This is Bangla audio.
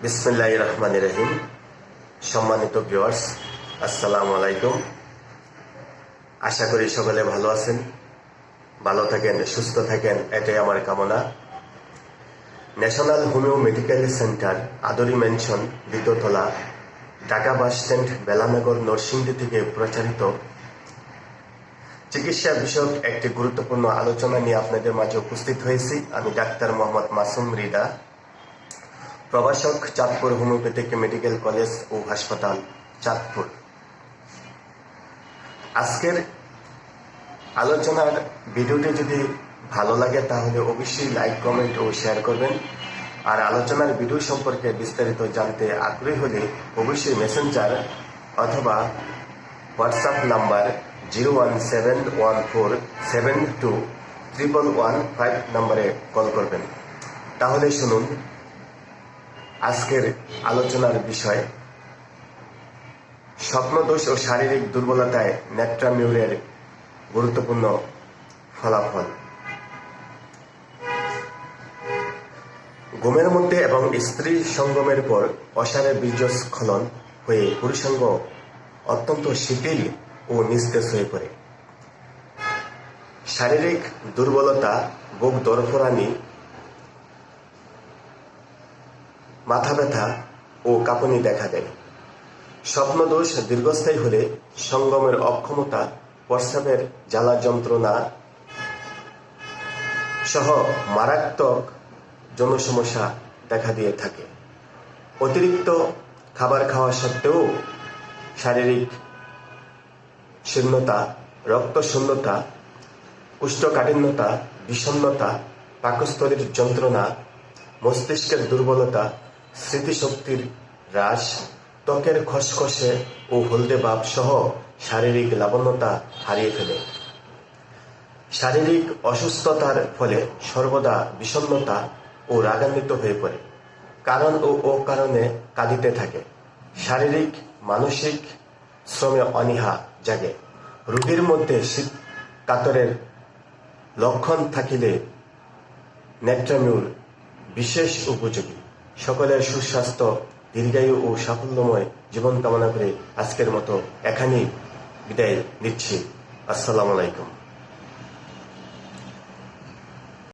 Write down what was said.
বিসমিল্লাহির রহমানির রহিম। সম্মানিত ভিউয়ার্স, আসসালামু আলাইকুম। আশা করি সকলে ভালো আছেন, ভালো থাকেন, সুস্থ থাকেন, এটাই আমার কামনা। ন্যাশনাল হোমিও মেডিকেল সেন্টার, আদরি ম্যানশন, দ্বিতীয়তলা, ঢাকা বাস স্ট্যান্ড, বেলানগর, নরসিংদী থেকে প্রচারিত চিকিৎসা বিষয়ক একটি গুরুত্বপূর্ণ আলোচনা নিয়ে আপনাদের মাঝে উপস্থিত হয়েছি। আমি ডাক্তার মোহাম্মদ মাসুম রিদা, প্রভাষক, চাঁদপুর হোমিওপ্যাথিক মেডিকেল কলেজ ও হাসপাতাল, চাঁদপুর। আজকের আলোচনার ভিডিওটি যদি ভালো লাগে তাহলে অবশ্যই লাইক, কমেন্ট ও শেয়ার করবেন। আর আলোচনার ভিডিও সম্পর্কে বিস্তারিত জানতে আগ্রহী হলে অবশ্যই মেসেঞ্জার অথবা হোয়াটসঅ্যাপ নাম্বার 01714721115 নম্বরে কল করবেন। তাহলে শুনুন আজকের আলোচনার বিষয়: স্বপ্নদোষ ও শারীরিক দুর্বলতায় নেট্রামিউরের গুরুত্বপূর্ণ ফলাফল। ঘুমের মধ্যে এবং স্ত্রী সঙ্গমের পর অসারে বীর্যস্খলন হয়ে পুরুষাঙ্গ অত্যন্ত শিথিল ও নিস্তেজ হয়ে পড়ে। শারীরিক দুর্বলতা, বুক দরফরানি, মাথা ব্যথা ও কাঁপুনি দেখা দেয়। স্বপ্নদোষ দীর্ঘস্থায়ী হলে সঙ্গমের অক্ষমতা, প্রস্রাবের জ্বালা যন্ত্রণা সহ মারাত্মক যৌন সমস্যা দেখা দিয়ে থাকে। অতিরিক্ত খাবার খাওয়া সত্ত্বেও শারীরিক শূন্যতা, রক্তশূন্যতা, কোষ্ঠকাঠিন্যতা, বিষণ্ণতা, পাকস্থলীর যন্ত্রণা, মস্তিষ্কের দুর্বলতা, স্মৃতিশক্তির হ্রাস, ত্বকের খসখসে ও হলদে ভাব সহ শারীরিক লাবণ্যতা হারিয়ে ফেলে। শারীরিক অসুস্থতার ফলে সর্বদা বিষণ্ণতা ও রাগান্বিত হয়ে পড়ে। কারণ ও অকারণে কাঁদিতে থাকে। শারীরিক মানসিক শ্রমে অনীহা জাগে। রোগীর মধ্যে শীত কাতরের লক্ষণ থাকিলে নেট্রামিউর বিশেষ উপযোগী। সকলের সুস্বাস্থ্য, দীর্ঘায়ু ও সাফল্যময় জীবন কামনা করে আজকের মতো এখানেই বিদায় নিচ্ছি। আসসালামু আলাইকুম।